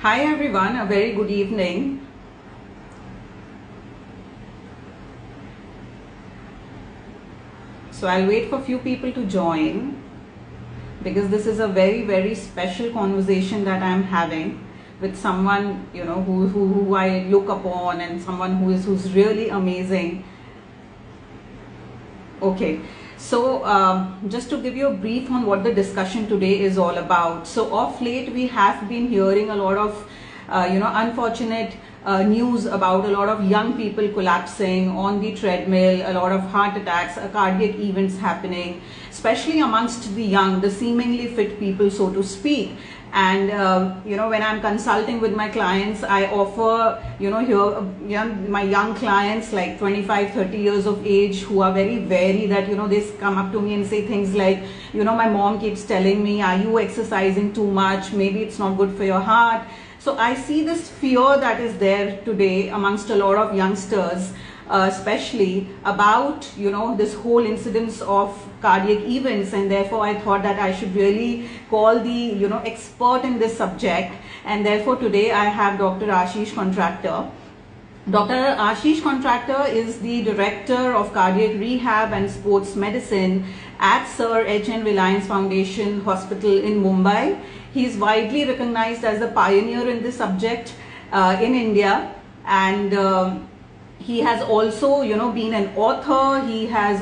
Hi everyone, a very good evening. So I'll wait for a few people to join because this is a very special conversation that I'm having with someone who I look upon, and someone who's really amazing. Okay, so just to give you a brief on what the discussion today is all about. So of late we have been hearing a lot of unfortunate news about a lot of young people collapsing on the treadmill, a lot of heart attacks, cardiac events happening, especially amongst the young, the seemingly fit people, so to speak. And when I'm consulting with my clients, I offer my young clients like 25-30 years of age who are very wary that they come up to me and say things like, my mom keeps telling me, are you exercising too much, maybe it's not good for your heart. So I see this fear that is there today amongst a lot of youngsters, especially about this whole incidence of cardiac events, and therefore I thought that I should really call the expert in this subject. And therefore today I have Dr. Aashish Contractor. Dr. Aashish Contractor is the Director of Cardiac Rehab and Sports Medicine at Sir H.N. Reliance Foundation Hospital in Mumbai. He is widely recognized as a pioneer in this subject in India, and he has also been an author. He is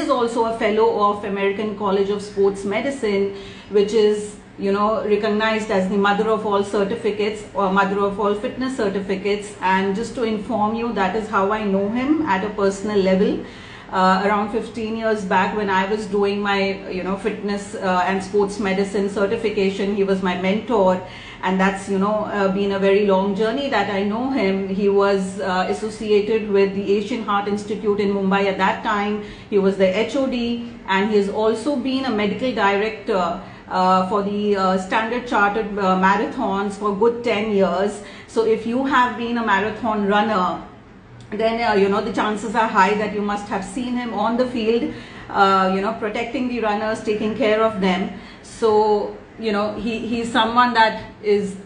also a fellow of American College of Sports Medicine, which is recognized as the mother of all certificates, or mother of all fitness certificates. And just to inform you, that is how I know him at a personal level. Around 15 years back, when I was doing my fitness and sports medicine certification, he was my mentor, and that's been a very long journey that I know him. He was associated with the Asian Heart Institute in Mumbai at that time. He was the HOD, and he has also been a medical director for the Standard Chartered marathons for good 10 years. So if you have been a marathon runner, then the chances are high that you must have seen him on the field, protecting the runners, taking care of them. So he's someone that is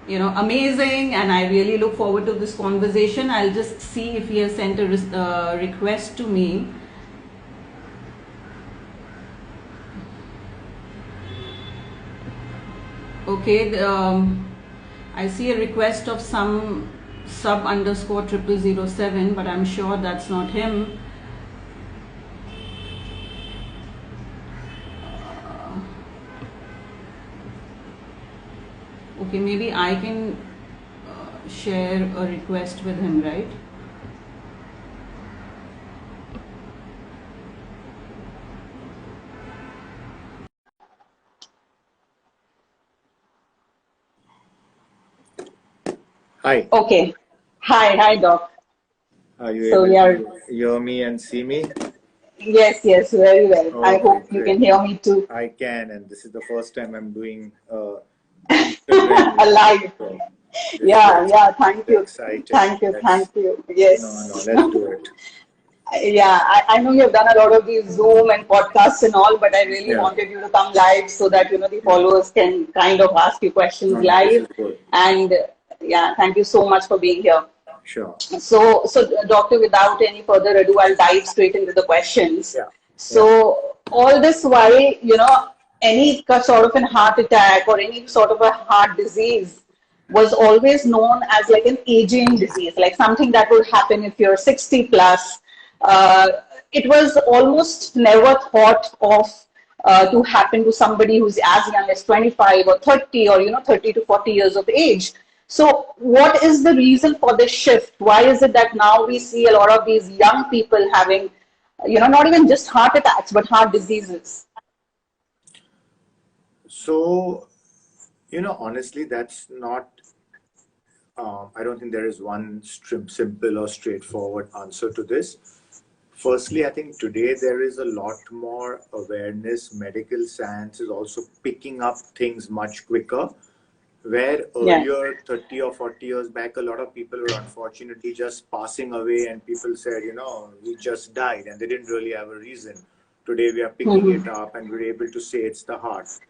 amazing, and I really look forward to this conversation. I'll just see if he has sent a request to me. Okay, I see a request of some sub_0007, but I'm sure that's not him. Okay, maybe I can share a request with him, right? Hi. Okay. Hi, Doc. Are you able to hear me and see me? Yes, very well. Okay, I hope you great. can hear me too. I can, and this is the first time I'm doing Live. So Yeah, thank you. Excited. Thank you. Yes. No, let's do it. Yeah, I know you've done a lot of these Zoom and podcasts and all, but I really wanted you to come live so that the followers can kind of ask you questions live. This is good. And yeah, thank you so much for being here. Sure. So doctor, without any further ado, I'll dive straight into the questions. So all this while, any sort of an heart attack or any sort of a heart disease was always known as like an aging disease, like something that would happen if you're 60 plus. It was almost never thought of to happen to somebody who's as young as 25 or 30 or 30 to 40 years of age. So what is the reason for this shift? Why is it that now we see a lot of these young people having, not even just heart attacks, but heart diseases? So, honestly, that's not, I don't think there is one simple or straightforward answer to this. Firstly, I think today there is a lot more awareness. Medical science is also picking up things much quicker. Where earlier, 30 or 40 years back, a lot of people were unfortunately just passing away, and people said, he just died, and they didn't really have a reason. Today we are picking it up, and we're able to say it's the heart.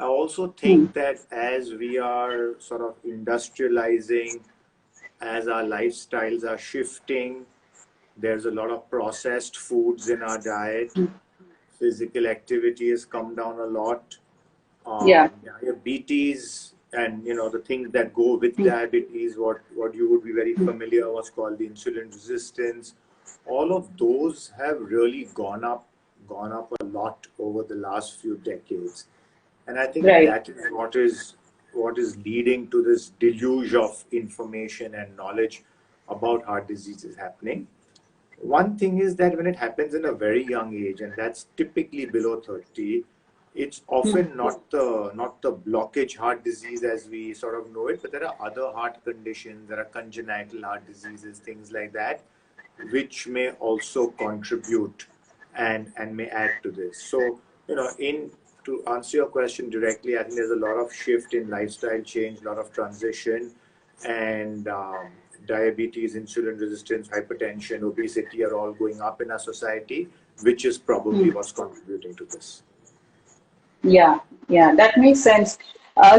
I also think that as we are sort of industrializing, as our lifestyles are shifting, there's a lot of processed foods in our diet. Physical activity has come down a lot. Diabetes and the things that go with diabetes, what you would be very familiar, what's called the insulin resistance. All of those have really gone up a lot over the last few decades. And I think that is what is leading to this deluge of information and knowledge about heart disease is happening. One thing is that when it happens in a very young age, and that's typically below 30, it's often not the blockage heart disease as we sort of know it, but there are other heart conditions, there are congenital heart diseases, things like that, which may also contribute and may add to this. So, to answer your question directly, I think there's a lot of shift in lifestyle change, a lot of transition, and diabetes, insulin resistance, hypertension, obesity are all going up in our society, which is probably what's contributing to this. Yeah, that makes sense.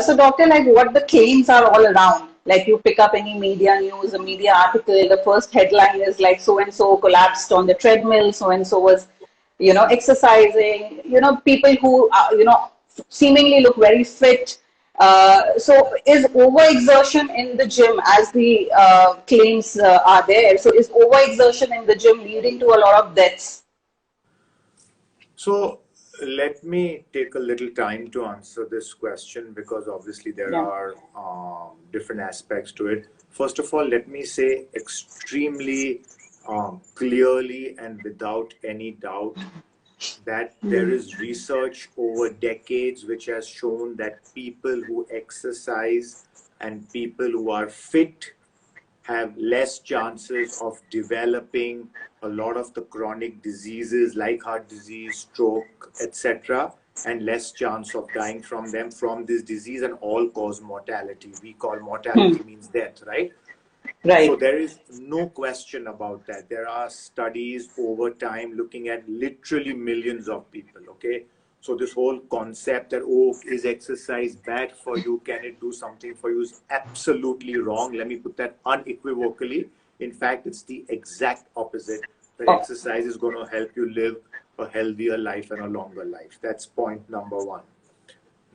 So, doctor, like what the claims are all around, like you pick up any media news, a media article, the first headline is like so-and-so collapsed on the treadmill, so-and-so was, exercising, people who, seemingly look very fit. So is overexertion in the gym, as the claims are there, so is overexertion in the gym leading to a lot of deaths? So let me take a little time to answer this question, because obviously there are different aspects to it. First of all, let me say extremely clearly and without any doubt that there is research over decades which has shown that people who exercise and people who are fit have less chances of developing a lot of the chronic diseases like heart disease, stroke, etc., and less chance of dying from this disease and all-cause mortality. We call mortality means death, right? So there is no question about that. There are studies over time looking at literally millions of people, okay? So this whole concept that, is exercise bad for you? Can it do something for you? Is absolutely wrong. Let me put that unequivocally. In fact, it's the exact opposite. That exercise is going to help you live a healthier life and a longer life. That's point number one.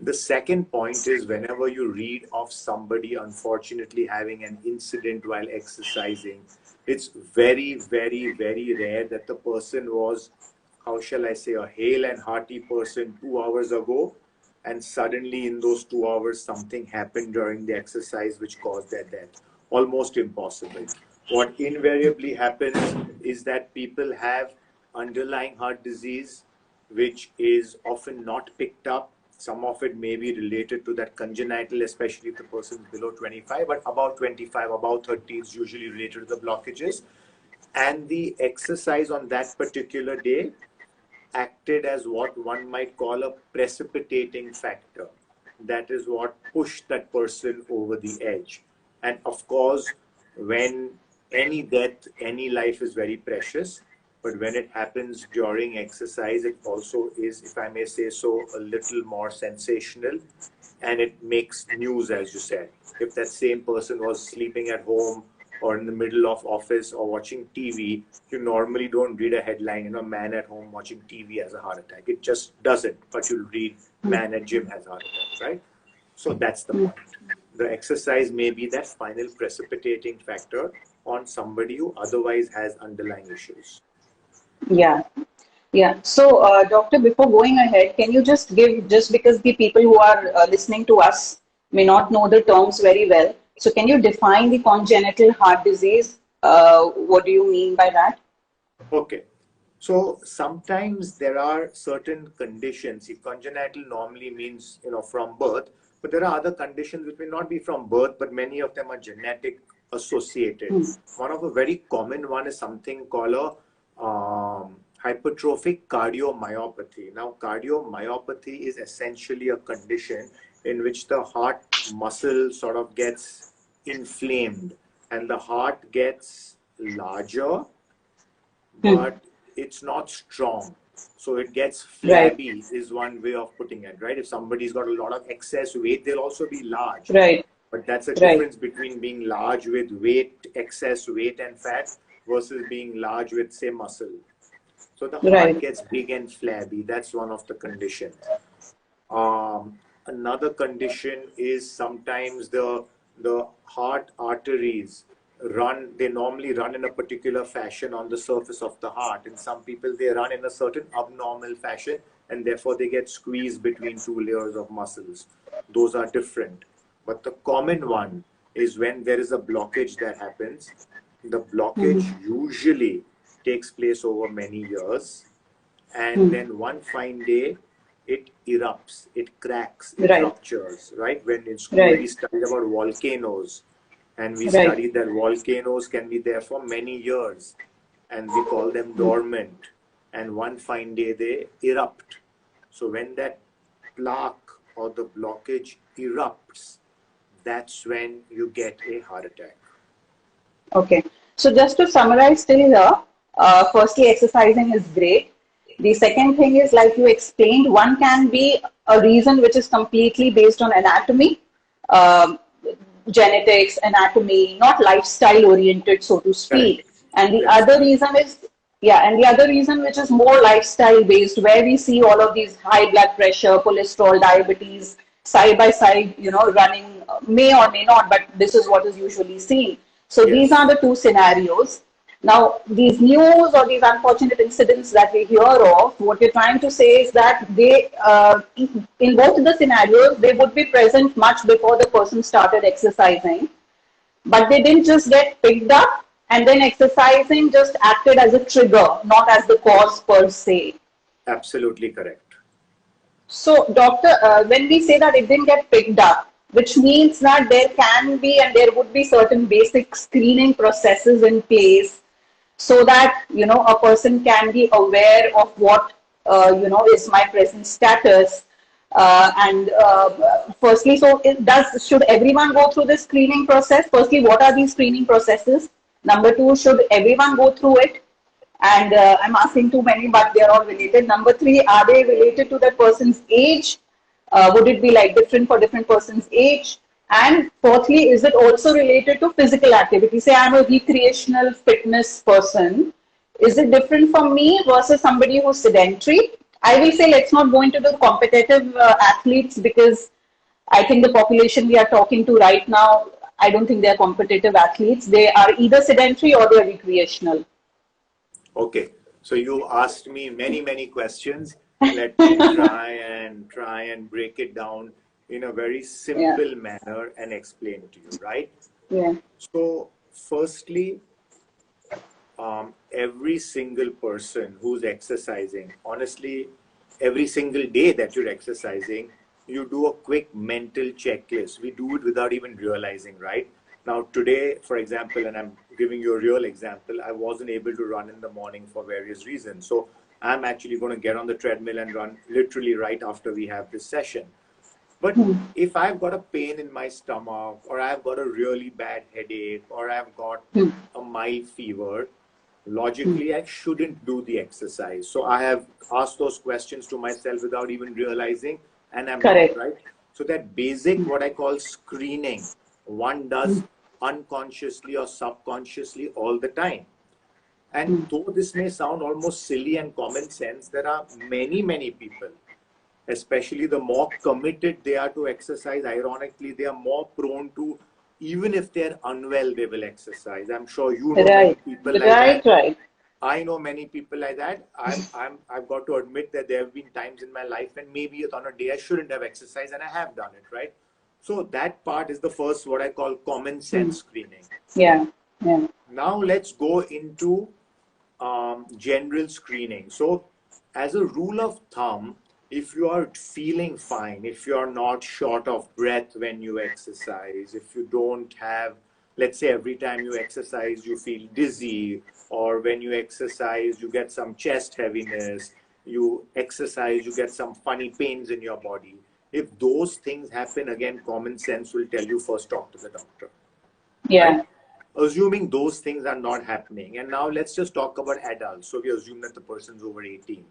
The second point is, whenever you read of somebody unfortunately having an incident while exercising, it's very, very, very rare that the person was, how shall I say, a hale and hearty person 2 hours ago, and suddenly in those 2 hours something happened during the exercise which caused their death. Almost impossible. What invariably happens is that people have underlying heart disease which is often not picked up. Some of it may be related to that congenital, especially if the person is below 25, but about 25, about 30 is usually related to the blockages. And the exercise on that particular day acted as what one might call a precipitating factor. That is what pushed that person over the edge. And of course, when any death, any life is very precious, but when it happens during exercise, it also is, if I may say so, a little more sensational, and it makes news, as you said. If that same person was sleeping at home or in the middle of office or watching TV, you normally don't read a headline, man at home watching TV has a heart attack. It just doesn't, but you'll read man at gym has a heart attack, right? So that's the point. The exercise may be that final precipitating factor on somebody who otherwise has underlying issues. Yeah. So, doctor, before going ahead, can you just because the people who are listening to us may not know the terms very well, so can you define the congenital heart disease? What do you mean by that? Okay. So sometimes there are certain conditions. If congenital normally means, from birth, but there are other conditions which may not be from birth, but many of them are genetic associated. One of a very common one is something called a hypertrophic cardiomyopathy. Now, cardiomyopathy is essentially a condition in which the heart muscle sort of gets inflamed and the heart gets larger, but it's not strong. So it gets Right. flabby is one way of putting it, right? If somebody's got a lot of excess weight, they'll also be large. Right. But that's a Right. difference between being large with weight, excess weight and fat versus being large with, say, muscle. So the heart Right. gets big and flabby. That's one of the conditions. Another condition is sometimes the heart arteries they normally run in a particular fashion on the surface of the heart. In some people, they run in a certain abnormal fashion, and therefore they get squeezed between two layers of muscles. Those are different. But the common one is when there is a blockage that happens. The blockage usually takes place over many years, and then one fine day it erupts, it cracks, it Right. ruptures, right? When in school Right. we studied about volcanoes, and we Right. studied that volcanoes can be there for many years, and we call them dormant, and one fine day they erupt. So when that plaque or the blockage erupts, that's when you get a heart attack. Okay. So just to summarize till here, firstly, exercising is great. The second thing is, like you explained, one can be a reason which is completely based on anatomy, um, genetics, anatomy, not lifestyle oriented, so to Correct. speak. And the Yes. other reason is, yeah, and the other reason which is more lifestyle based, where we see all of these high blood pressure, cholesterol, diabetes, side by side, running, may or may not, but this is what is usually seen. So these Yes. are the two scenarios. Now, these news or these unfortunate incidents that we hear of, what you're trying to say is that they, in both the scenarios, they would be present much before the person started exercising, but they didn't just get picked up, and then exercising just acted as a trigger, not as the cause per se. Absolutely correct. So, doctor, when we say that it didn't get picked up, which means that there can be and there would be certain basic screening processes in place so that a person can be aware of what is my present status. And firstly, so should everyone go through this screening process? Firstly, what are these screening processes? Number two, should everyone go through it? And I'm asking too many, but they're all related. Number three, are they related to that person's age? Would it be like different for different person's age? And fourthly, is it also related to physical activity? Say I'm a recreational fitness person. Is it different from me versus somebody who's sedentary? I will say let's not go into the competitive athletes, because I think the population we are talking to right now, I don't think they're competitive athletes. They are either sedentary or they're recreational. Okay, so you asked me many questions. Let me try and break it down in a very simple manner and explain it to you, right? Yeah. So, firstly, every single person who's exercising, honestly, every single day that you're exercising, you do a quick mental checklist. We do it without even realizing, right? Now, today, for example, and I'm giving you a real example, I wasn't able to run in the morning for various reasons. So I'm actually going to get on the treadmill and run literally right after we have this session. But if I've got a pain in my stomach, or I've got a really bad headache, or I've got a mild fever, logically I shouldn't do the exercise. So I have asked those questions to myself without even realizing, and I'm Correct. not, right? So that basic, what I call screening, one does unconsciously or subconsciously all the time. And though this may sound almost silly and common sense, there are many people, especially the more committed they are to exercise, ironically, they are more prone to, even if they're unwell, they will exercise. I'm sure you know many people like that. Right. I know many people like that. I've got to admit that there have been times in my life when maybe on a day I shouldn't have exercised and I have done it, right? So that part is the first, what I call common sense screening. Yeah. Now let's go into general screening. So as a rule of thumb, if you are feeling fine, if you are not short of breath when you exercise, if you don't have, let's say every time you exercise you feel dizzy, or when you exercise you get some chest heaviness, you exercise you get some funny pains in your body, if those things happen, again, common sense will tell you first talk to the doctor. Yeah. Right? Assuming those things are not happening, and now let's just talk about adults. So we assume that the person's over 18.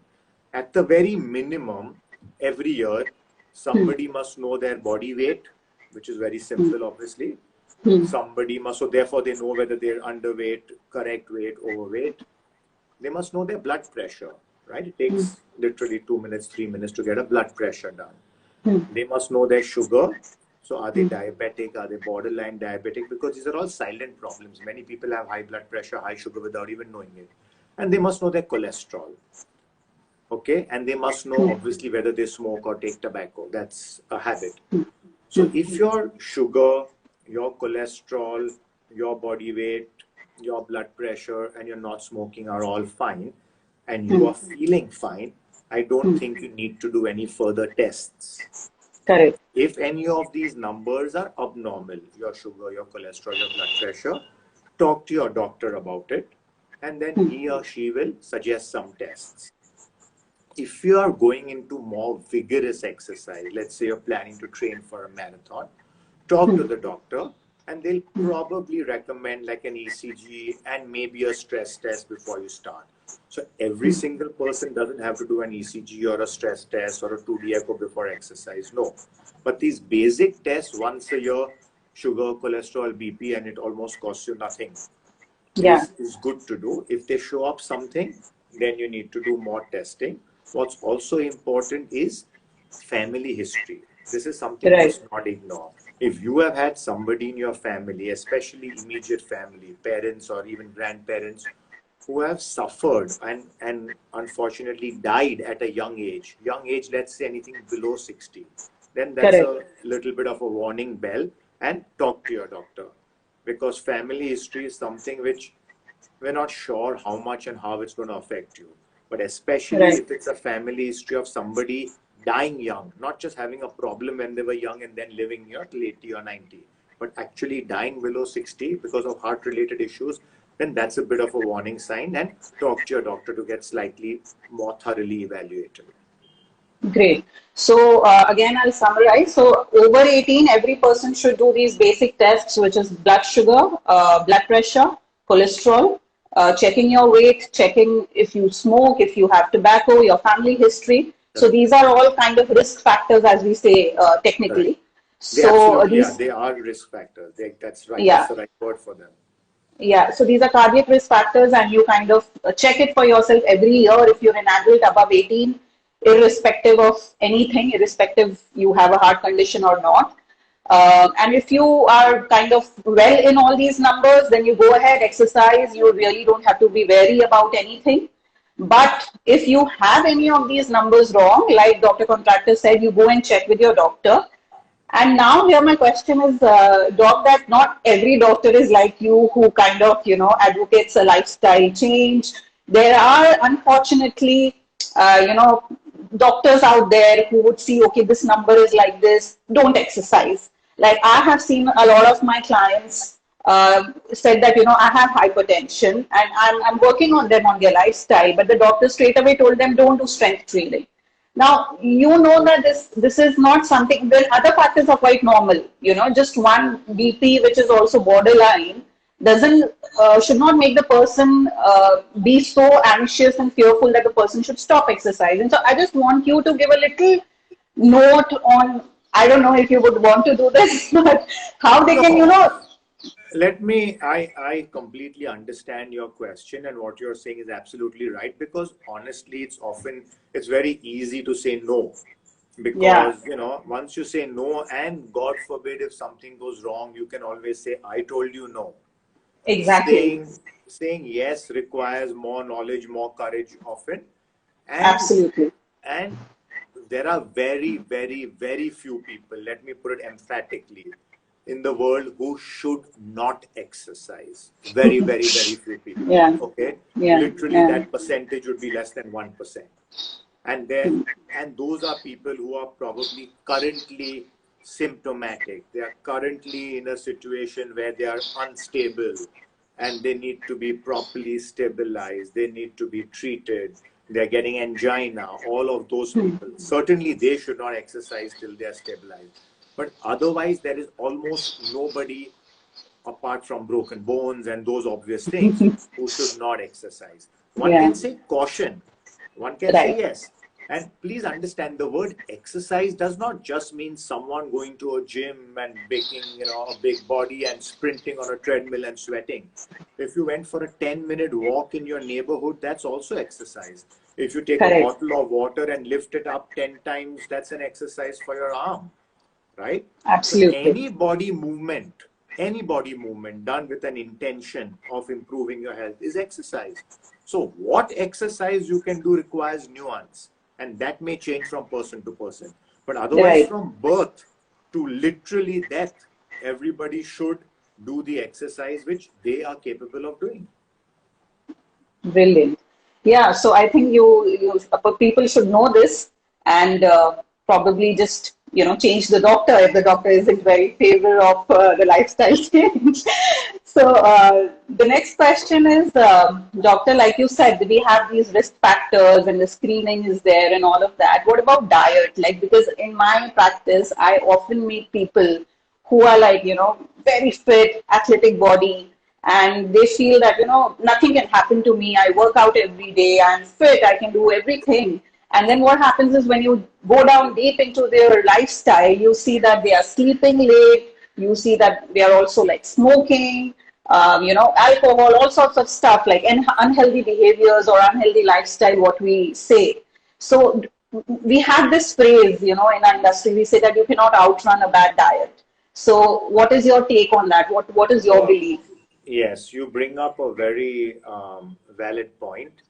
At the very minimum, every year, somebody must know their body weight, which is very simple, obviously. Somebody must, so therefore they know whether they're underweight, correct weight, overweight. They must know their blood pressure, right? It takes literally 2 minutes, 3 minutes to get a blood pressure done. They must know their sugar. So are they diabetic? Are they borderline diabetic? Because these are all silent problems. Many people have high blood pressure, high sugar without even knowing it. And they must know their cholesterol. Okay, and they must know obviously whether they smoke or take tobacco. That's a habit. So if your sugar, your cholesterol, your body weight, your blood pressure, and you're not smoking are all fine, and you are feeling fine, I don't think you need to do any further tests. Correct. If any of these numbers are abnormal, your sugar, your cholesterol, your blood pressure, talk to your doctor about it, and then he or she will suggest some tests. If you are going into more vigorous exercise, let's say you're planning to train for a marathon, talk to the doctor and they'll probably recommend like an ECG and maybe a stress test before you start. So every single person doesn't have to do an ECG or a stress test or a 2D echo before exercise, no. But these basic tests once a year, sugar, cholesterol, BP, and it almost costs you nothing, is good to do. If they show up something, then you need to do more testing. What's also important is family history. This is something just not ignore. If you have had somebody in your family, especially immediate family, parents or even grandparents, who have suffered and unfortunately died at a young age, let's say anything below 60, then that's a little bit of a warning bell, and talk to your doctor. Because family history is something which we're not sure how much and how it's going to affect you. But especially if it's a family history of somebody dying young, not just having a problem when they were young and then living near till 80 or 90, but actually dying below 60 because of heart-related issues, then that's a bit of a warning sign, and talk to your doctor to get slightly more thoroughly evaluated. Great. So again, I'll summarize. So over 18, every person should do these basic tests, which is blood sugar, blood pressure, cholesterol, checking your weight, checking if you smoke, if you have tobacco, your family history. So these are all kind of risk factors, as we say technically. So they are risk factors. That's right. That's the right word for them. Yeah, so these are cardiac risk factors, and you kind of check it for yourself every year if you're an adult above 18, irrespective of anything, irrespective you have a heart condition or not. And if you are kind of well in all these numbers, then you go ahead, exercise. You really don't have to be wary about anything. But if you have any of these numbers wrong, like Dr. Contractor said, you go and check with your doctor. And now here my question is, Doc, that not every doctor is like you who kind of, advocates a lifestyle change. There are unfortunately, doctors out there who would see, okay, this number is like this, don't exercise. Like I have seen a lot of my clients said that, I have hypertension and I'm working on them on their lifestyle, but the doctor straight away told them don't do strength training. Now, that this is not something, the other factors are quite normal, just one BP, which is also borderline, should not make the person be so anxious and fearful that the person should stop exercising. So I just want you to give a little note on, I don't know if you would want to do this, but how they can, I completely understand your question, and what you're saying is absolutely right, because honestly, it's very easy to say no, because, once you say no, and God forbid if something goes wrong, you can always say, I told you no. Exactly. Saying yes requires more knowledge, more courage often. Absolutely. And there are very, very, very few people, let me put it emphatically, in the world who should not exercise. Very, very, very few people. Okay? Literally that percentage would be less than 1%. And those are people who are probably currently symptomatic. They are currently in a situation where they are unstable and they need to be properly stabilized. They need to be treated. They're getting angina, all of those people. Certainly they should not exercise till they're stabilized. But otherwise, there is almost nobody, apart from broken bones and those obvious things, who should not exercise. One can say caution. One can say Right. yes. And please understand, the word exercise does not just mean someone going to a gym and making, a big body and sprinting on a treadmill and sweating. If you went for a 10-minute walk in your neighborhood, that's also exercise. If you take a Correct. bottle of water and lift it up 10 times, that's an exercise for your arm, right? So Absolutely. any body movement done with an intention of improving your health is exercise. So what exercise you can do requires nuance, and that may change from person to person. But otherwise, Right. from birth to literally death, everybody should do the exercise which they are capable of doing. Brilliant. Yeah, so I think people should know this and probably just change the doctor if the doctor isn't very favor of the lifestyle change. So the next question is, doctor, like you said, we have these risk factors and the screening is there and all of that. What about diet? Like, because in my practice, I often meet people who are like, very fit, athletic body, and they feel that, nothing can happen to me. I work out every day, I'm fit, I can do everything. And then what happens is when you go down deep into their lifestyle, you see that they are sleeping late, you see that they are also like smoking, alcohol, all sorts of stuff like unhealthy behaviors or unhealthy lifestyle, what we say. So we have this phrase, in our industry, we say that you cannot outrun a bad diet. So what is your take on that? What is your So, belief? yes, you bring up a very valid point.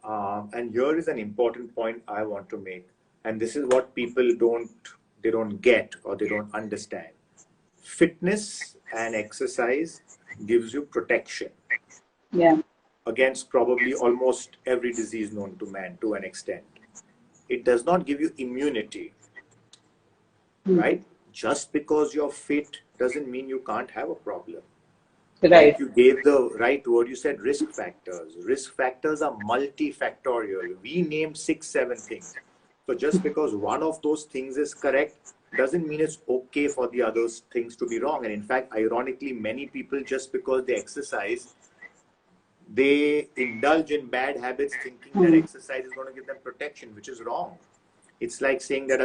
And here is an important point I want to make. And this is what people don't get or they don't understand. Fitness and exercise gives you protection Yeah. against probably almost every disease known to man to an extent. It does not give you immunity, Hmm. right? Just because you're fit doesn't mean you can't have a problem. Like Right. you gave the right word, you said risk factors. Risk factors are multifactorial. We named 6, 7 things. So just because one of those things is correct doesn't mean it's okay for the other things to be wrong. And in fact, ironically, many people, just because they exercise, they indulge in bad habits thinking that Hmm. exercise is going to give them protection, which is wrong. It's like saying that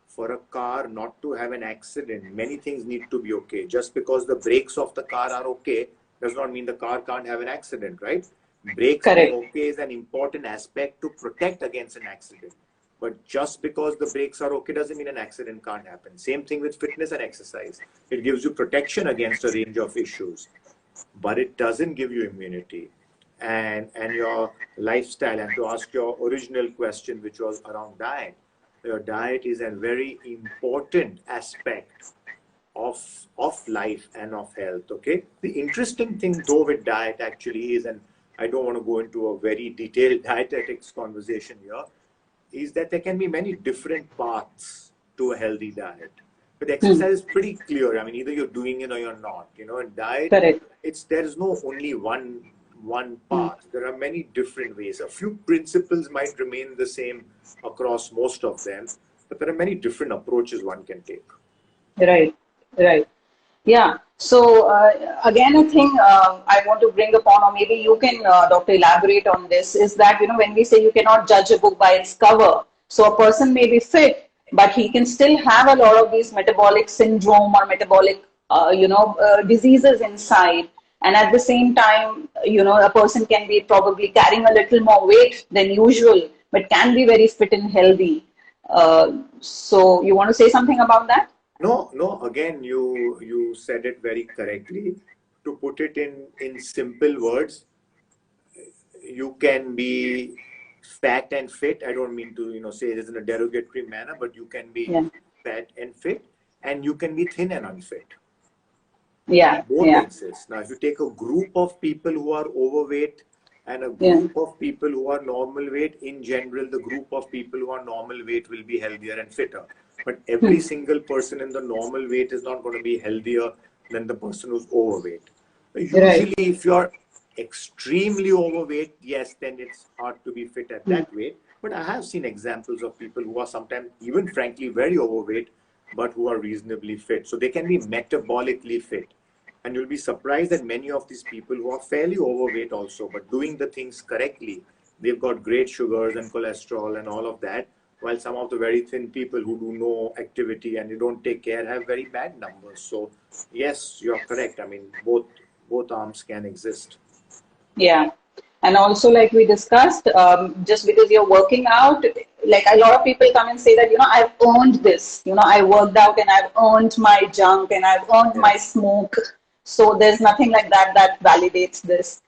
for a car not to have an accident, many things need to be okay. Just because the brakes of the car are okay does not mean the car can't have an accident, right? Brakes being Correct. okay is an important aspect to protect against an accident. But just because the brakes are okay doesn't mean an accident can't happen. Same thing with fitness and exercise. It gives you protection against a range of issues, but it doesn't give you immunity. And your lifestyle, and to ask your original question, which was around diet, your diet is a very important aspect of life and of health. Okay, the interesting thing though with diet actually is, and I don't want to go into a very detailed dietetics conversation here, is that there can be many different paths to a healthy diet. But Hmm. exercise is pretty clear. I mean, either you're doing it or you're not. In diet, Correct. there is no only one Hmm. path. There are many different ways. A few principles might remain the same across most of them, but there are many different approaches one can take. Right. Right. Yeah. So again, a thing I want to bring upon, or maybe you can, Doctor, elaborate on this, is that when we say you cannot judge a book by its cover, so a person may be fit, but he can still have a lot of these metabolic syndrome or metabolic, diseases inside, and at the same time, a person can be probably carrying a little more weight than usual, but can be very fit and healthy. So you want to say something about that? No, no. Again, you said it very correctly. To put it in simple words, you can be fat and fit. I don't mean to say this in a derogatory manner, but you can be Yeah. fat and fit, and you can be thin and unfit. Yeah. Both Yeah. exist. Now, if you take a group of people who are overweight and a Yeah. group of people who are normal weight, in general, the group of people who are normal weight will be healthier and fitter. But every Hmm. single person in the normal weight is not going to be healthier than the person who's overweight. Right. Usually, if you're extremely overweight, yes, then it's hard to be fit at Hmm. that weight. But I have seen examples of people who are sometimes even frankly very overweight, but who are reasonably fit. So they can be metabolically fit. And you'll be surprised that many of these people who are fairly overweight also, but doing the things correctly, they've got great sugars and cholesterol and all of that, while some of the very thin people who do no activity and you don't take care have very bad numbers. So yes, you're correct. I mean, both arms can exist. Yeah. And also, like we discussed, just because you're working out, like a lot of people come and say that, I've earned this, I worked out and I've earned my junk and I've earned my Yes, smoke. So there's nothing like that that validates this.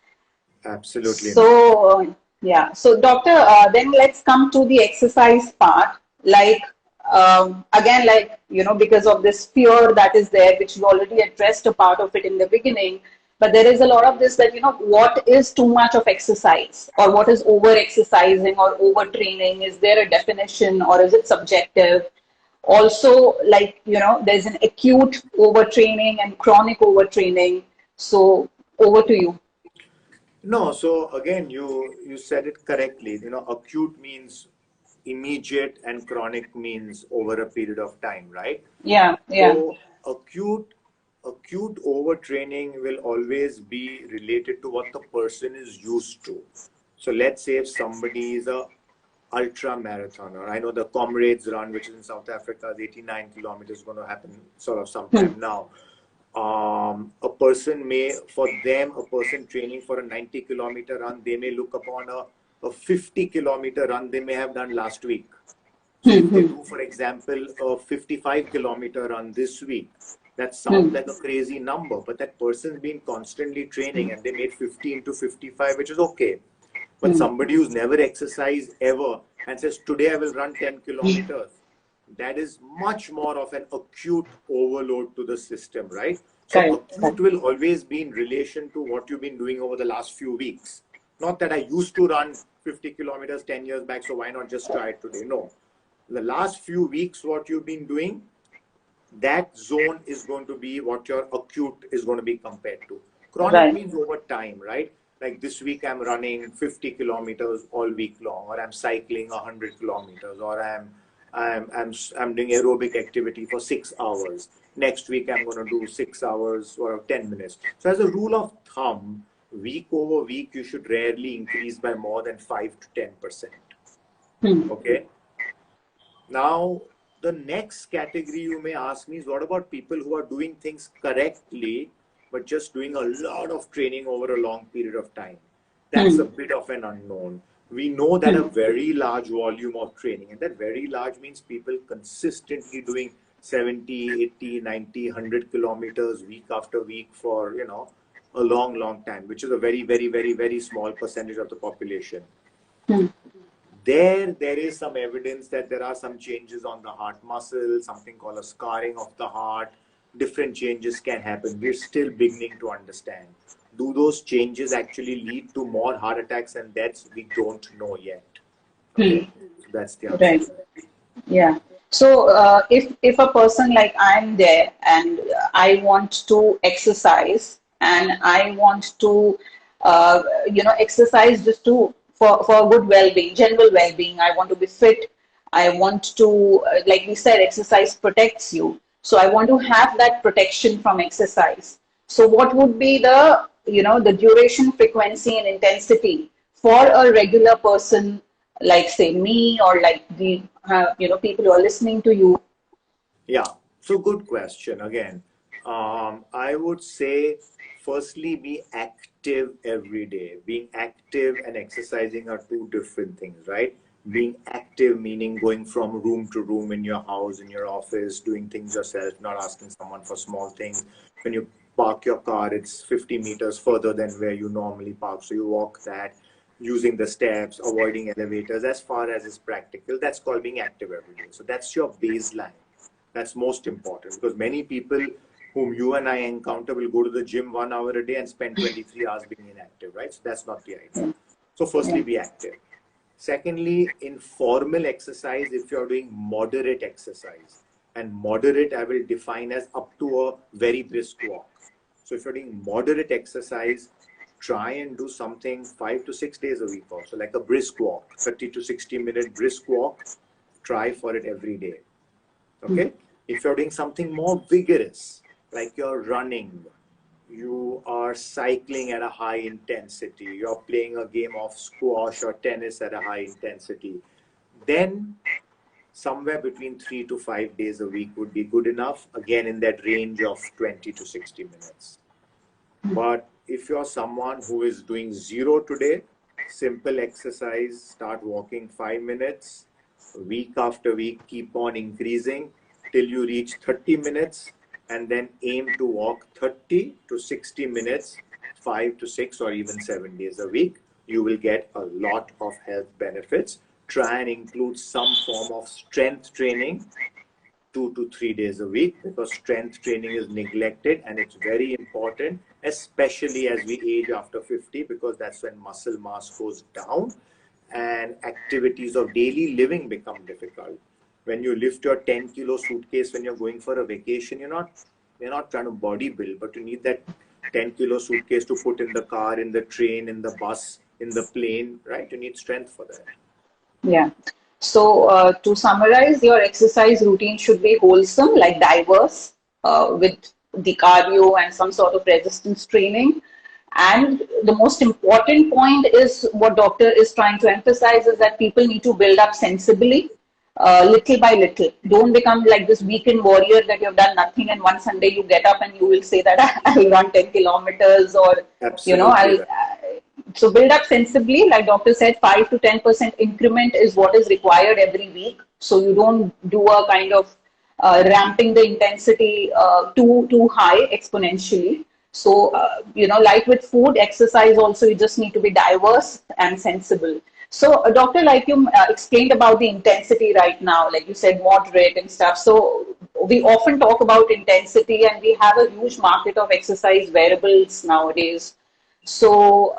absolutely not. So, yeah. So, doctor, then let's come to the exercise part. Like, again, like, because of this fear that is there, which we already addressed a part of it in the beginning, but there is a lot of this that, what is too much of exercise or what is over exercising or overtraining? Is there a definition or is it subjective? Also, like, there's an acute overtraining and chronic overtraining. So, over to you. No, so again, you said it correctly. Acute means immediate and chronic means over a period of time, right? Yeah, yeah. So acute overtraining will always be related to what the person is used to. So let's say if somebody is a ultra marathoner, I know the Comrades run, which is in South Africa, is 89 kilometers, going to happen sort of Hmm. sometime now. A person may, for them, a person training for a 90-kilometer run, they may look upon a 50-kilometer run they may have done last week. So if they do, for example, a 55-kilometer run this week, that sounds like a crazy number, but that person's been constantly training and they made 50 into 55, which is okay. But somebody who's never exercised ever and says, today I will run 10 kilometers, that is much more of an acute overload to the system, right? So Correct. acute will always be in relation to what you've been doing over the last few weeks. Not that I used to run 50 kilometers 10 years back, so why not just try it today? No. The last few weeks, what you've been doing, that zone is going to be what your acute is going to be compared to. Chronic Right. means over time, right? Like this week I'm running 50 kilometers all week long, or I'm cycling 100 kilometers, or I'm doing aerobic activity for 6 hours. Next week I'm going to do 6 hours or 10 minutes. So as a rule of thumb, week over week you should rarely increase by more than 5 to 10%. Okay. Now, the next category you may ask me is, what about people who are doing things correctly, but just doing a lot of training over a long period of time? That's a bit of an unknown. We know that a very large volume of training, and that very large means people consistently doing 70, 80, 90, 100 kilometers week after week for, a long, long time, which is a very, very, very, very small percentage of the population. There is some evidence that there are some changes on the heart muscle, something called a scarring of the heart. Different changes can happen. We're still beginning to understand. Do those changes actually lead to more heart attacks and deaths? We don't know yet. Okay, so that's the answer Right. to that. Yeah. So if a person like I'm there and I want to exercise and I want to exercise just to for good well-being, general well-being. I want to be fit. I want to like we said, exercise protects you. So I want to have that protection from exercise. So what would be the the duration, frequency, and intensity for a regular person like say me or like the people who are listening to you? Yeah, so good question again. I would say, firstly, be active every day. Being active and exercising are two different things, right? Being active meaning going from room to room in your house, in your office, doing things yourself, not asking someone for small things. When you park your car, it's 50 meters further than where you normally park, so you walk that, using the steps, avoiding elevators as far as is practical. That's called being active every day. So that's your baseline. That's most important, because many people whom you and I encounter will go to the gym 1 hour a day and spend 23 hours being inactive, right? So that's not the idea. So firstly, Yeah. be active. Secondly, in formal exercise, if you're doing moderate exercise, and moderate I will define as up to a very brisk walk. So if you're doing moderate exercise, try and do something 5 to 6 days a week also, like a brisk walk, 30 to 60-minute brisk walk. Try for it every day. Okay. If you're doing something more vigorous, like you're running, you are cycling at a high intensity, you're playing a game of squash or tennis at a high intensity, then somewhere between 3 to 5 days a week would be good enough, again in that range of 20 to 60 minutes. But if you're someone who is doing zero today, simple exercise, start walking 5 minutes, week after week, keep on increasing till you reach 30 minutes, and then aim to walk 30 to 60 minutes, 5 to 6 or even 7 days a week. You will get a lot of health benefits. Try and include some form of strength training 2 to 3 days a week, because strength training is neglected and it's very important, especially as we age after 50, because that's when muscle mass goes down and activities of daily living become difficult. When you lift your 10 kilo suitcase when you're going for a vacation, you're not trying to body build, but you need that 10 kilo suitcase to put in the car, in the train, in the bus, in the plane, right? You need strength for that. Yeah. So to summarize, your exercise routine should be wholesome, like diverse, with the cardio and some sort of resistance training. And the most important point is what doctor is trying to emphasize is that people need to build up sensibly, little by little. Don't become like this weekend warrior that you've done nothing and one Sunday you get up and you will say that I'll run 10 kilometers or, Absolutely. So build up sensibly, like doctor said, 5 to 10% increment is what is required every week. So you don't do a kind of ramping the intensity too high exponentially. So, like with food, exercise also, you just need to be diverse and sensible. So, doctor, like you explained about the intensity right now, like you said, moderate and stuff. So, we often talk about intensity and we have a huge market of exercise wearables nowadays. So,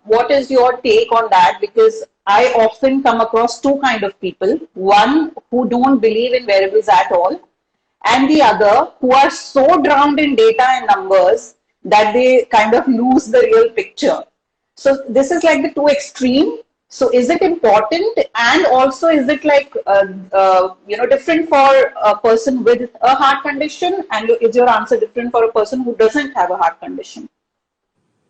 what is your take on that? Because I often come across two kind of people. One who don't believe in wearables at all, and the other who are so drowned in data and numbers that they kind of lose the real picture. So this is like the two extreme. So is it important, and also is it like different for a person with a heart condition, and is your answer different for a person who doesn't have a heart condition?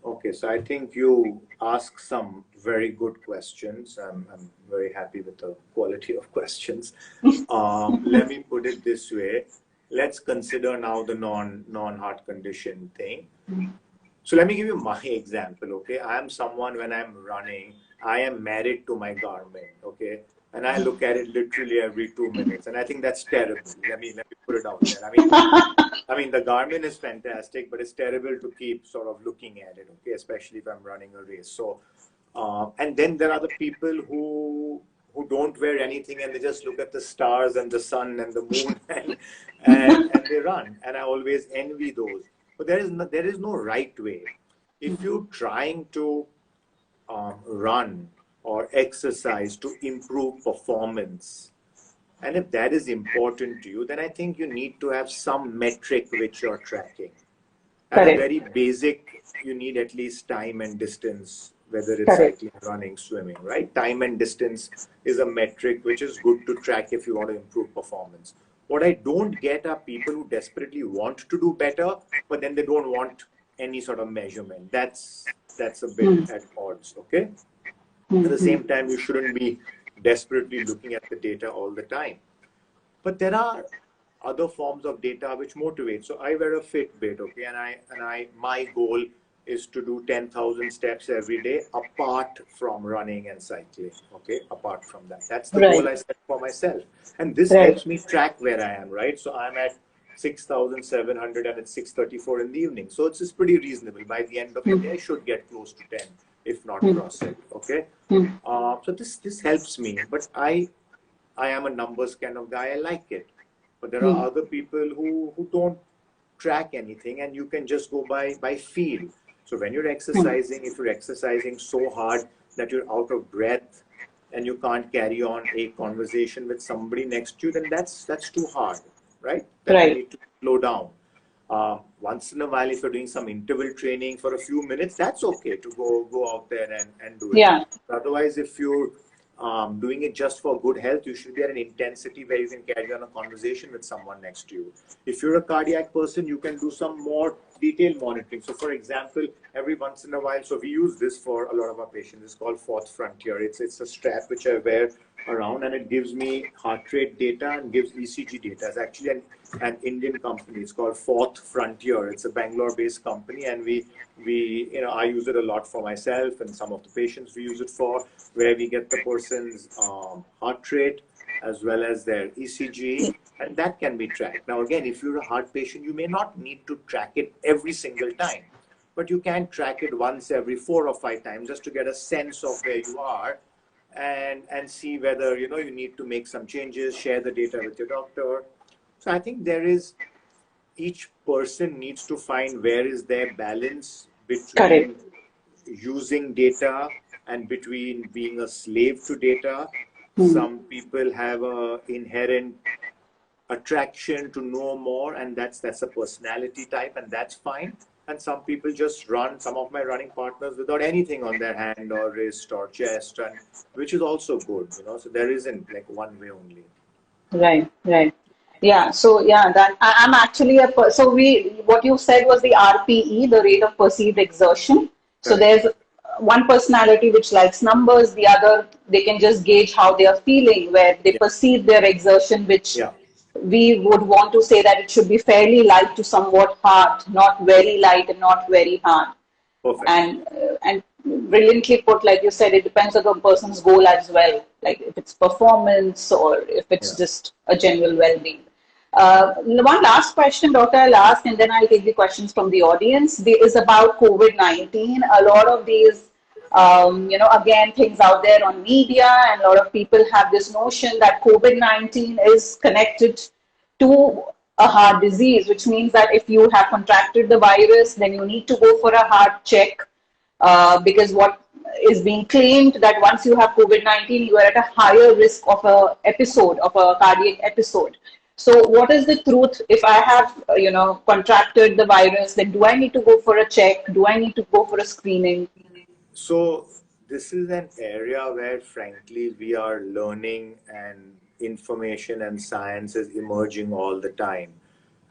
Okay, so I think you ask some very good questions. I'm very happy with the quality of questions. Let me put it this way. Let's consider now the non-heart condition thing. So let me give you my example, okay? I am someone, when I'm running, I am married to my Garmin, okay? And I look at it literally every 2 minutes. And I think that's terrible. Let me put it out there. I mean, the Garmin is fantastic, but it's terrible to keep sort of looking at it, okay? Especially if I'm running a race. So, and then there are the people who don't wear anything and they just look at the stars and the sun and the moon and they run. And I always envy those. But there is no right way. If you're trying to run or exercise to improve performance, and if that is important to you, then I think you need to have some metric which you're tracking. At a very basic, you need at least time and distance, whether it's cycling, running, swimming, right? Time and distance is a metric which is good to track if you want to improve performance. What I don't get are people who desperately want to do better, but then they don't want any sort of measurement. That's a bit at odds, okay? At the same time, you shouldn't be desperately looking at the data all the time. But there are other forms of data which motivate. So I wear a Fitbit, okay, and my goal is to do 10,000 steps every day apart from running and cycling, okay, apart from that. That's the goal I set for myself. And this helps me track where I am, right? So I'm at 6,700 and it's 6:34 in the evening. So it's just pretty reasonable. By the end of the day, I should get close to 10, if not cross it, okay? So this helps me, but I am a numbers kind of guy. I like it. But there are other people who don't track anything, and you can just go by feel. So when you're exercising, if you're exercising so hard that you're out of breath and you can't carry on a conversation with somebody next to you, then that's too hard, right? You need to slow down. Once in a while, if you're doing some interval training for a few minutes, that's okay to go out there and do it. Yeah. Otherwise, if you're doing it just for good health, you should be at an intensity where you can carry on a conversation with someone next to you. If you're a cardiac person, you can do some more detailed monitoring. So for example, every once in a while, so we use this for a lot of our patients. It's called Fourth Frontier. It's a strap which I wear around, and it gives me heart rate data and gives ECG data. It's actually an Indian company. It's called Fourth Frontier. It's a Bangalore-based company, and I use it a lot for myself and some of the patients we use it for, where we get the person's heart rate as well as their ECG, and that can be tracked. Now, again, if you're a heart patient, you may not need to track it every single time, but you can track it once every 4 or 5 times just to get a sense of where you are and see whether, you need to make some changes, share the data with your doctor. So I think each person needs to find where is their balance between using data and between being a slave to data. Some people have a inherent attraction to know more, and that's a personality type, and that's fine. And some people just run, some of my running partners, without anything on their hand or wrist or chest, and which is also good, so there isn't like one way only. Right. Yeah. So yeah, I'm actually so what you said was the RPE, the rate of perceived exertion. So there's one personality which likes numbers, the other, they can just gauge how they are feeling, where they perceive their exertion, which we would want to say that it should be fairly light to somewhat hard, not very light and not very hard. Perfect. And brilliantly put, like you said, it depends on the person's goal as well, like if it's performance or if it's just a general well-being. One last question, Doctor, I'll ask, and then I'll take the questions from the audience. Is about COVID-19. A lot of these, again, things out there on media, and a lot of people have this notion that COVID-19 is connected to a heart disease, which means that if you have contracted the virus, then you need to go for a heart check, because what is being claimed that once you have COVID-19, you are at a higher risk of a cardiac episode. So what is the truth? If I have, contracted the virus, then do I need to go for a check? Do I need to go for a screening? So this is an area where, frankly, we are learning, and information and science is emerging all the time.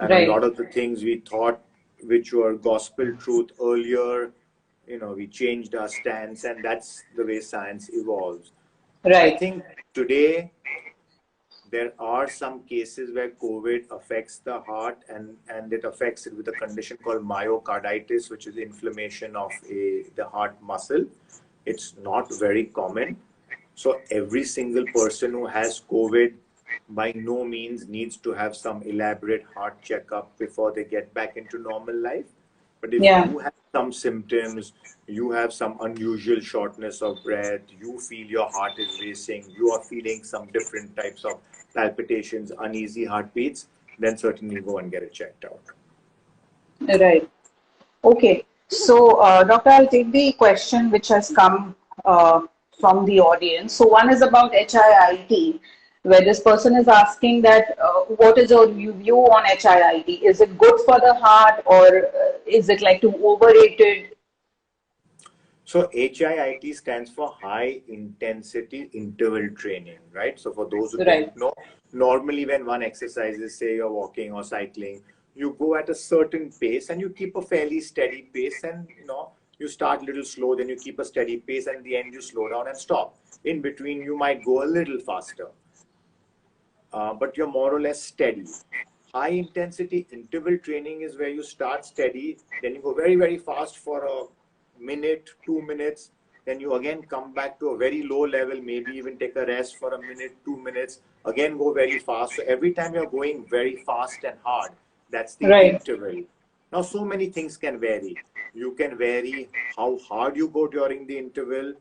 And a lot of the things we thought which were gospel truth earlier, we changed our stance, and that's the way science evolves. I think today there are some cases where COVID affects the heart, and it affects it with a condition called myocarditis, which is inflammation of the heart muscle. It's not very common. So every single person who has COVID by no means needs to have some elaborate heart checkup before they get back into normal life. But if you have some symptoms, you have some unusual shortness of breath, you feel your heart is racing, you are feeling some different types of palpitations, uneasy heartbeats, then certainly go and get it checked out. Right. Okay. So, Doctor, I'll take the question which has come from the audience. So one is about HIIT, where this person is asking that what is your view on HIIT? Is it good for the heart, or is it like too overrated? So HIIT stands for high intensity interval training, right? So for those who don't know, normally when one exercises, say you're walking or cycling, you go at a certain pace and you keep a fairly steady pace, and you start a little slow, then you keep a steady pace, and in the end you slow down and stop. In between you might go a little faster, but you're more or less steady. High intensity interval training is where you start steady, then you go very, very fast for a minute, 2 minutes, then you again come back to a very low level, maybe even take a rest for a minute, 2 minutes, again go very fast. So every time you're going very fast and hard, that's the interval. Now, so many things can vary. You can vary how hard you go during the interval.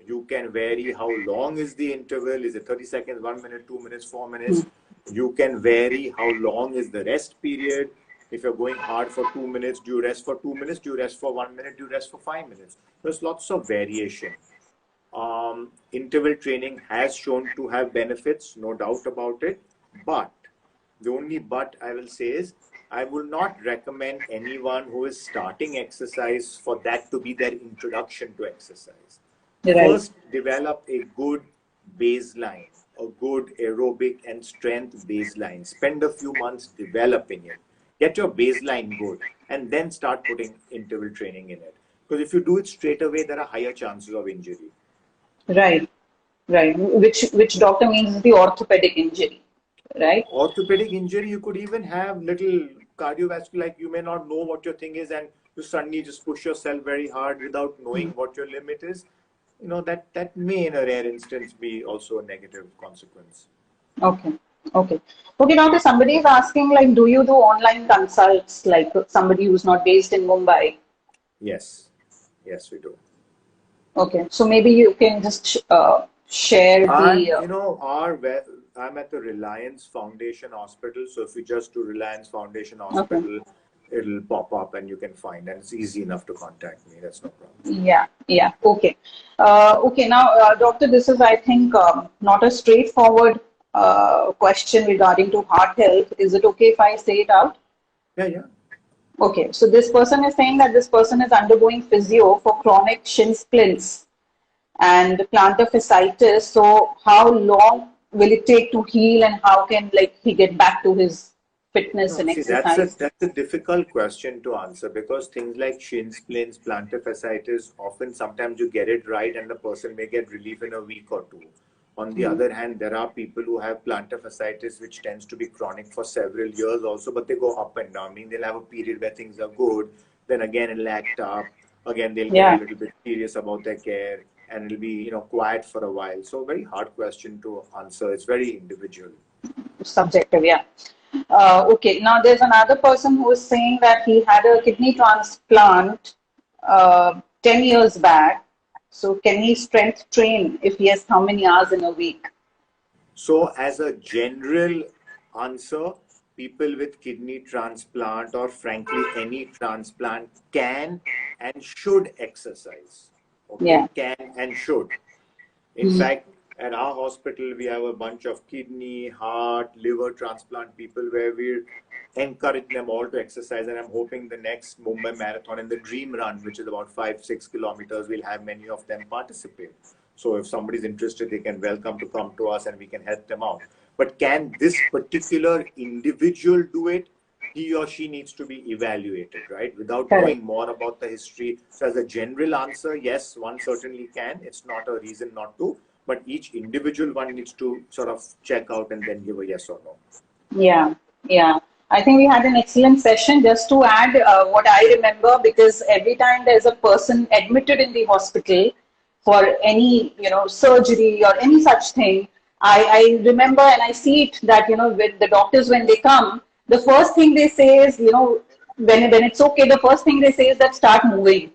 You can vary how long is the interval. Is it 30 seconds, 1 minute, 2 minutes, 4 minutes? You can vary how long is the rest period. If you're going hard for 2 minutes, do you rest for 2 minutes? Do you rest for 1 minute? Do you rest for 5 minutes? There's lots of variation. Interval training has shown to have benefits, no doubt about it. But the only but I will say is, I will not recommend anyone who is starting exercise for that to be their introduction to exercise. First, develop a good baseline, a good aerobic and strength baseline. Spend a few months developing it. get your baseline good, and then start putting interval training in it. Because if you do it straight away, there are higher chances of injury. Right, right. Which doctor means the orthopedic injury, right? Orthopedic injury, you could even have little cardiovascular, like you may not know what your thing is, and you suddenly just push yourself very hard without knowing what your limit is. That may in a rare instance be also a negative consequence. Okay. Okay. Okay, doctor, somebody is asking, like, do you do online consults, like somebody who's not based in Mumbai? Yes. Yes, we do. Okay. So maybe you can just share And the I'm at the Reliance Foundation Hospital. So if you just do Reliance Foundation okay. Hospital, it'll pop up and you can find, and it's easy enough to contact me. That's no problem. Yeah, yeah. Okay. Okay. Now, doctor, this is, I think, not a straightforward question regarding to heart health. Is it okay if I say it out? Yeah, yeah. Okay. So this person is saying that this person is undergoing physio for chronic shin splints and plantar fasciitis. So how long will it take to heal, and how can he get back to his fitness No, and see, that's exercise? a difficult question to answer, because things like shin splints, plantar fasciitis, often sometimes you get it right and the person may get relief in a week or two. On the other hand, there are people who have plantar fasciitis which tends to be chronic for several years also, but they go up and down. I mean, they'll have a period where things are good, then again it'll act up, again they'll get a Yeah. little bit serious about their care, and it'll be quiet for a while. So very hard question to answer. It's very individual. Subjective, yeah. Okay, now there's another person who is saying that he had a kidney transplant 10 years back. So can he strength train if he has how many hours in a week? So as a general answer, people with kidney transplant, or frankly any transplant, can and should exercise. Okay, Yeah. can and should. In fact, at our hospital, we have a bunch of kidney, heart, liver transplant people where we encourage them all to exercise. And I'm hoping the next Mumbai Marathon and the Dream Run, which is about 5-6 kilometers, we'll have many of them participate. So if somebody's interested, they can welcome to come to us and we can help them out. But can this particular individual do it? He or she needs to be evaluated, right? Without Correct. knowing more about the history. So as a general answer, yes, one certainly can. It's not a reason not to, but each individual one needs to sort of check out and then give a yes or no. Yeah, yeah. I think we had an excellent session. Just to add what I remember, because every time there's a person admitted in the hospital for any, surgery or any such thing, I remember and I see it that, with the doctors when they come, the first thing they say is, when it's okay, the first thing they say is that start moving.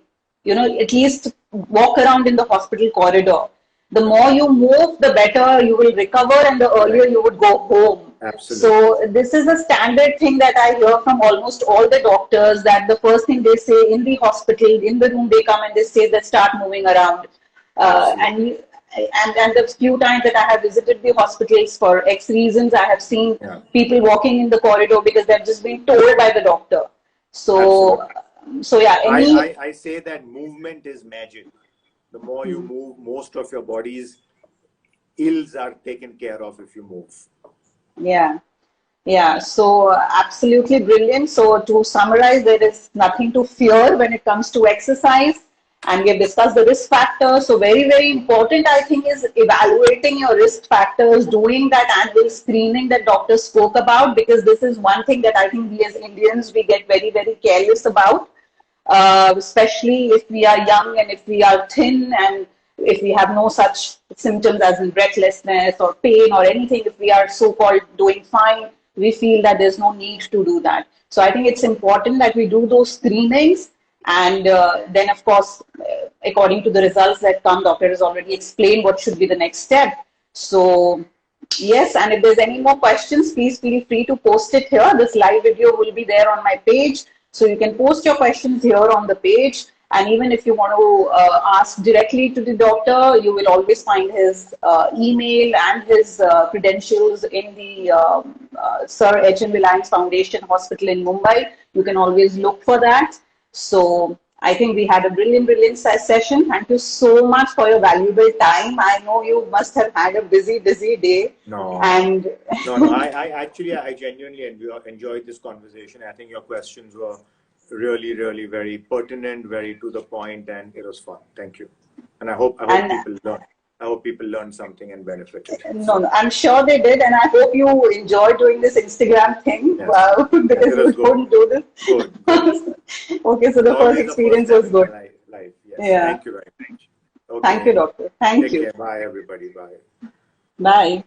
At least walk around in the hospital corridor. The more you move, the better you will recover and the earlier you would go home. Absolutely. So this is a standard thing that I hear from almost all the doctors, that the first thing they say in the hospital, in the room they come and they say that start moving around. And the few times that I have visited the hospitals for X reasons, I have seen people walking in the corridor because they've just been told by the doctor. So, absolutely. yeah, I say that movement is magic. The more you move, most of your body's ills are taken care of if you move. Yeah. Yeah, so absolutely brilliant. So to summarize, there is nothing to fear when it comes to exercise. And we have discussed the risk factors. So very, very important, I think, is evaluating your risk factors, doing that annual screening that doctors spoke about, because this is one thing that I think we as Indians, we get very, very careless about, especially if we are young and if we are thin and if we have no such symptoms as in breathlessness or pain or anything. If we are so-called doing fine, we feel that there's no need to do that. So I think it's important that we do those screenings. And then, of course, according to the results that come, doctor has already explained what should be the next step. So, yes, and if there's any more questions, please feel free to post it here. This live video will be there on my page. So you can post your questions here on the page. And even if you want to ask directly to the doctor, you will always find his email and his credentials in the Sir H.M. Reliance Foundation Hospital in Mumbai. You can always look for that. So I think we had a brilliant session. Thank you so much for your valuable time. I know you must have had a busy day. No, And no. I genuinely enjoyed this conversation. I think your questions were really very pertinent, very to the point, and it was fun. Thank you. And I hope people learn. I hope people learned something and benefited. no, I'm sure they did, and I hope you enjoy doing this Instagram thing. Yes. Because you don't do this. Good. Okay, so the first experience was good. Life. Yes. Yeah. Thank you very much. Okay. Thank you, doctor. Thank Take you. care. Bye, everybody. Bye. Bye.